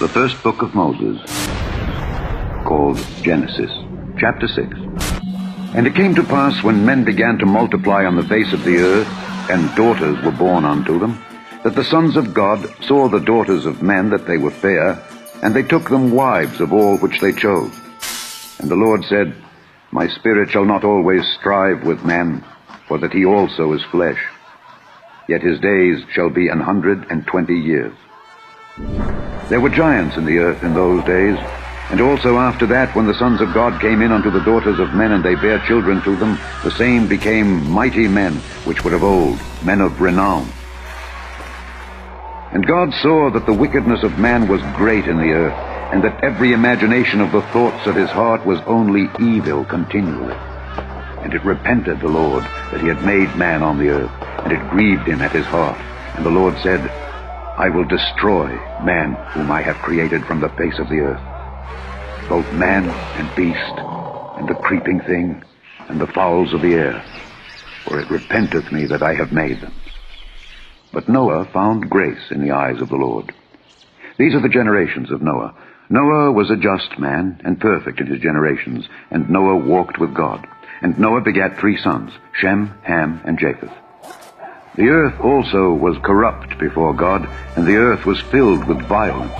The first book of Moses, called Genesis, chapter 6. And it came to pass, when men began to multiply on the face of the earth, and daughters were born unto them, that the sons of God saw the daughters of men that they were fair, and they took them wives of all which they chose. And the Lord said, My spirit shall not always strive with man, for that he also is flesh. Yet his days shall be 120 years. There were giants in the earth in those days, and also after that, when the sons of God came in unto the daughters of men, and they bare children to them, the same became mighty men, which were of old, men of renown. And God saw that the wickedness of man was great in the earth, and that every imagination of the thoughts of his heart was only evil continually. And it repented the Lord that he had made man on the earth, and it grieved him at his heart. And the Lord said, I will destroy man whom I have created from the face of the earth, both man and beast, and the creeping thing, and the fowls of the air, for it repenteth me that I have made them. But Noah found grace in the eyes of the Lord. These are the generations of Noah. Noah was a just man, and perfect in his generations, and Noah walked with God. And Noah begat 3 sons, Shem, Ham, and Japheth. The earth also was corrupt before God, and the earth was filled with violence.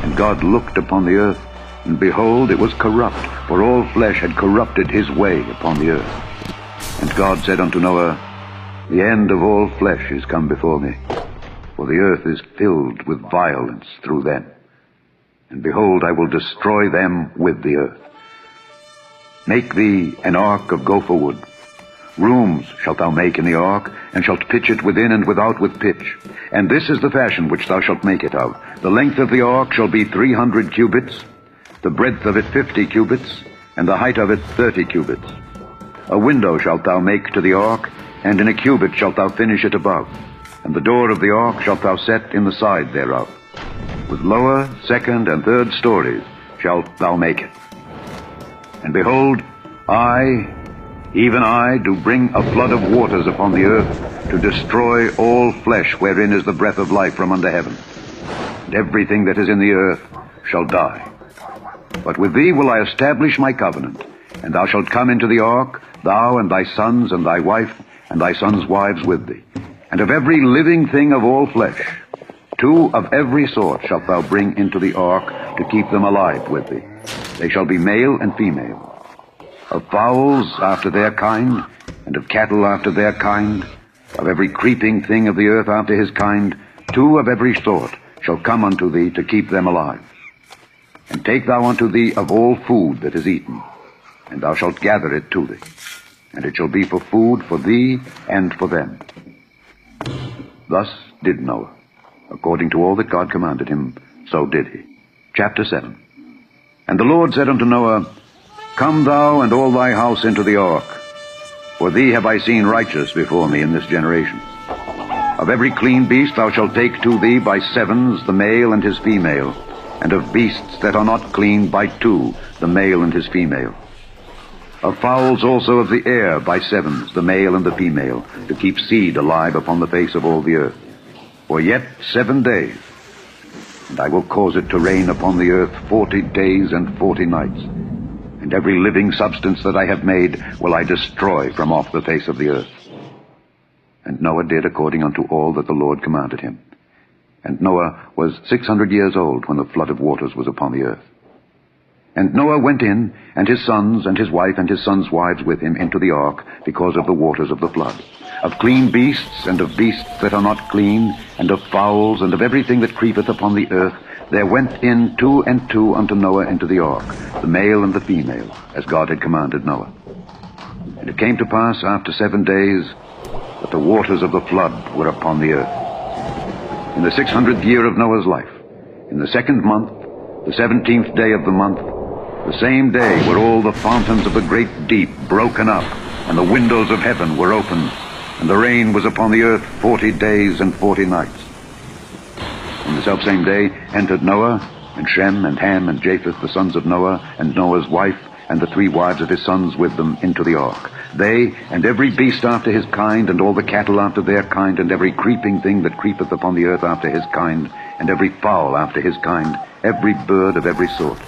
And God looked upon the earth, and behold, it was corrupt, for all flesh had corrupted his way upon the earth. And God said unto Noah, The end of all flesh is come before me, for the earth is filled with violence through them. And behold, I will destroy them with the earth. Make thee an ark of gopher wood. Rooms shalt thou make in the ark, and shalt pitch it within and without with pitch. And this is the fashion which thou shalt make it of. The length of the ark shall be 300 cubits, the breadth of it 50 cubits, and the height of it 30 cubits. A window shalt thou make to the ark, and in a cubit shalt thou finish it above. And the door of the ark shalt thou set in the side thereof. With lower, second, and third stories shalt thou make it. And behold, I, even I, do bring a flood of waters upon the earth, to destroy all flesh wherein is the breath of life from under heaven. And everything that is in the earth shall die. But with thee will I establish my covenant, and thou shalt come into the ark, thou and thy sons and thy wife, and thy sons' wives with thee. And of every living thing of all flesh, 2 of every sort shalt thou bring into the ark, to keep them alive with thee. They shall be male and female. Of fowls after their kind, and of cattle after their kind, of every creeping thing of the earth after his kind, 2 of every sort shall come unto thee, to keep them alive. And take thou unto thee of all food that is eaten, and thou shalt gather it to thee. And it shall be for food for thee and for them. Thus did Noah. According to all that God commanded him, so did he. Chapter 7. And the Lord said unto Noah, Come thou and all thy house into the ark, for thee have I seen righteous before me in this generation. Of every clean beast thou shalt take to thee by 7s the male and his female, and of beasts that are not clean by 2 the male and his female. Of fowls also of the air by 7s the male and the female, to keep seed alive upon the face of all the earth. For yet 7 days, and I will cause it to rain upon the earth 40 days and 40 nights. And every living substance that I have made will I destroy from off the face of the earth. And Noah did according unto all that the Lord commanded him. And Noah was 600 years old when the flood of waters was upon the earth. And Noah went in, and his sons, and his wife, and his sons' wives with him into the ark, because of the waters of the flood. Of clean beasts, and of beasts that are not clean, and of fowls, and of everything that creepeth upon the earth, there went in 2 and 2 unto Noah into the ark, the male and the female, as God had commanded Noah. And it came to pass after 7 days, that the waters of the flood were upon the earth. In the 600th year of Noah's life, in the 2nd month, the 17th day of the month, the same day were all the fountains of the great deep broken up, and the windows of heaven were opened, and the rain was upon the earth 40 days and 40 nights. In the selfsame day entered Noah, and Shem, and Ham, and Japheth, the sons of Noah, and Noah's wife, and the 3 wives of his sons with them into the ark. They, and every beast after his kind, and all the cattle after their kind, and every creeping thing that creepeth upon the earth after his kind, and every fowl after his kind, every bird of every sort.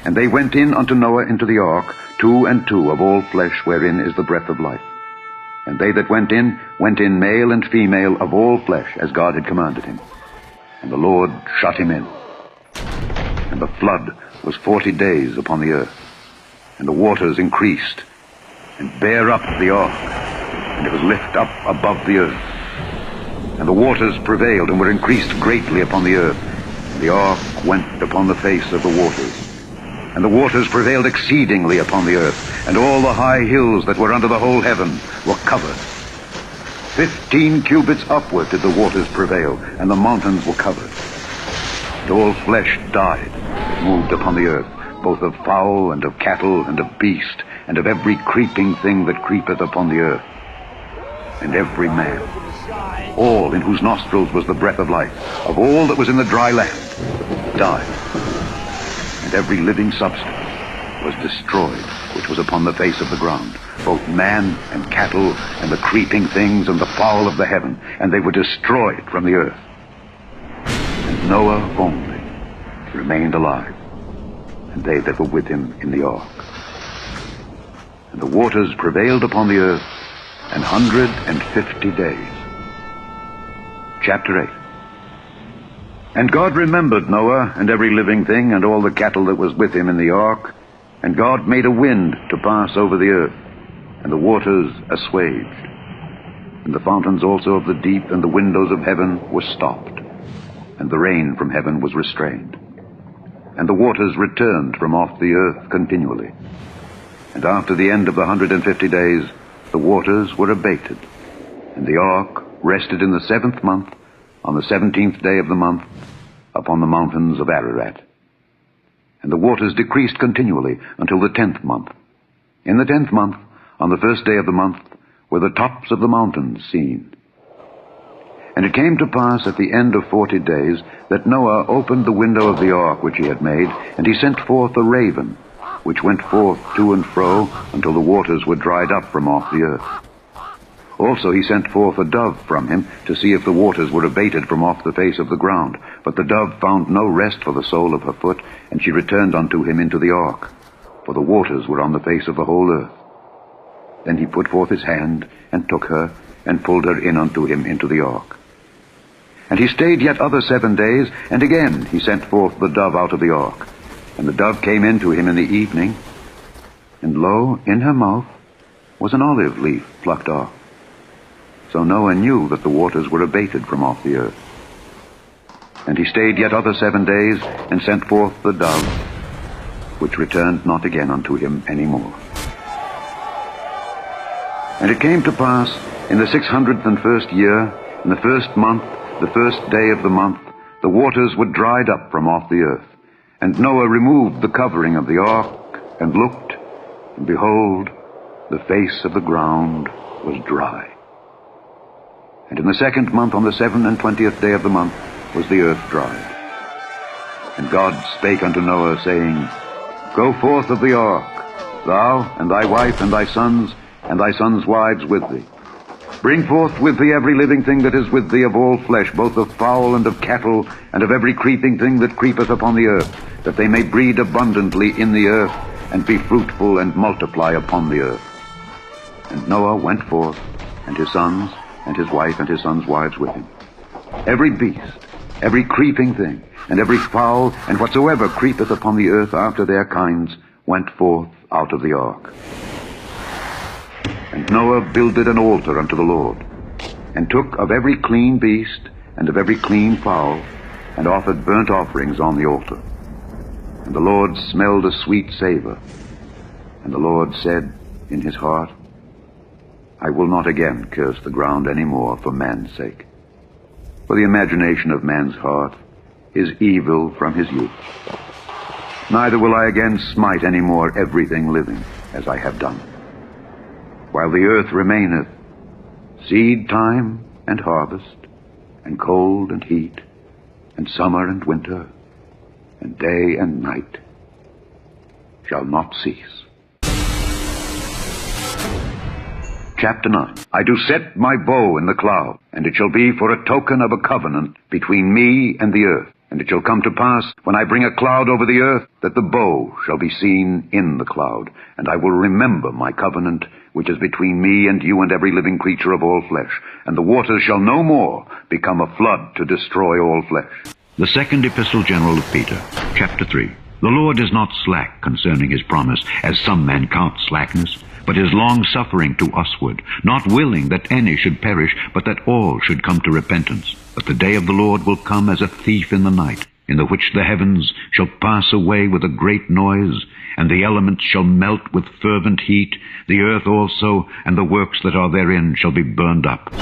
And they went in unto Noah into the ark, 2 and 2 of all flesh wherein is the breath of life. And they that went in male and female of all flesh, as God had commanded him. And the Lord shut him in. And the flood was 40 days upon the earth. And the waters increased, and bare up the ark, and it was lift up above the earth. And the waters prevailed, and were increased greatly upon the earth. And the ark went upon the face of the waters. And the waters prevailed exceedingly upon the earth, and all the high hills that were under the whole heaven were covered. 15 cubits upward did the waters prevail, and the mountains were covered. And all flesh died that moved upon the earth, both of fowl and of cattle and of beast, and of every creeping thing that creepeth upon the earth. And every man, all in whose nostrils was the breath of life, of all that was in the dry land, died. And every living substance was destroyed, which was upon the face of the ground, both man and cattle, and the creeping things, and the fowl of the heaven, and they were destroyed from the earth. And Noah only remained alive, and they that were with him in the ark. And the waters prevailed upon the earth 150 days. Chapter 8. And God remembered Noah, and every living thing, and all the cattle that was with him in the ark. And God made a wind to pass over the earth, and the waters assuaged. And the fountains also of the deep and the windows of heaven were stopped, and the rain from heaven was restrained. And the waters returned from off the earth continually. And after the end of the 150 days, the waters were abated. And the ark rested in the 7th month, on the 17th day of the month, upon the mountains of Ararat. And the waters decreased continually until the 10th month. In the 10th month, on the 1st day of the month, were the tops of the mountains seen. And it came to pass at the end of 40 days that Noah opened the window of the ark which he had made, and he sent forth a raven, which went forth to and fro until the waters were dried up from off the earth. Also he sent forth a dove from him to see if the waters were abated from off the face of the ground. But the dove found no rest for the sole of her foot, and she returned unto him into the ark, for the waters were on the face of the whole earth. Then he put forth his hand, and took her, and pulled her in unto him into the ark. And he stayed yet other 7 days, and again he sent forth the dove out of the ark. And the dove came in to him in the evening, and lo, in her mouth was an olive leaf plucked off. So Noah knew that the waters were abated from off the earth. And he stayed yet other 7 days, and sent forth the dove, which returned not again unto him any more. And it came to pass in the 601st year, in the 1st month, the 1st day of the month, the waters were dried up from off the earth. And Noah removed the covering of the ark, and looked, and behold, the face of the ground was dry. And in the 2nd month, on the 27th day of the month, was the earth dried. And God spake unto Noah, saying, Go forth of the ark, thou, and thy wife, and thy sons wives with thee. Bring forth with thee every living thing that is with thee of all flesh, both of fowl and of cattle, and of every creeping thing that creepeth upon the earth, that they may breed abundantly in the earth, and be fruitful and multiply upon the earth. And Noah went forth, and his sons, and his wife, and his sons' wives with him. Every beast, every creeping thing, and every fowl, and whatsoever creepeth upon the earth after their kinds, went forth out of the ark. And Noah builded an altar unto the Lord, and took of every clean beast, and of every clean fowl, and offered burnt offerings on the altar. And the Lord smelled a sweet savor. And the Lord said in his heart, I will not again curse the ground any more for man's sake. For the imagination of man's heart is evil from his youth. Neither will I again smite any more everything living, as I have done. While the earth remaineth, seed time and harvest, and cold and heat, and summer and winter, and day and night shall not cease. Chapter 9. I do set my bow in the cloud, and it shall be for a token of a covenant between me and the earth. And it shall come to pass, when I bring a cloud over the earth, that the bow shall be seen in the cloud. And I will remember my covenant, which is between me and you and every living creature of all flesh. And the waters shall no more become a flood to destroy all flesh. The second epistle general of Peter, chapter 3. The Lord is not slack concerning his promise, as some men count slackness, but is long-suffering to usward, not willing that any should perish, but that all should come to repentance. But the day of the Lord will come as a thief in the night, in the which the heavens shall pass away with a great noise, and the elements shall melt with fervent heat, the earth also, and the works that are therein shall be burned up.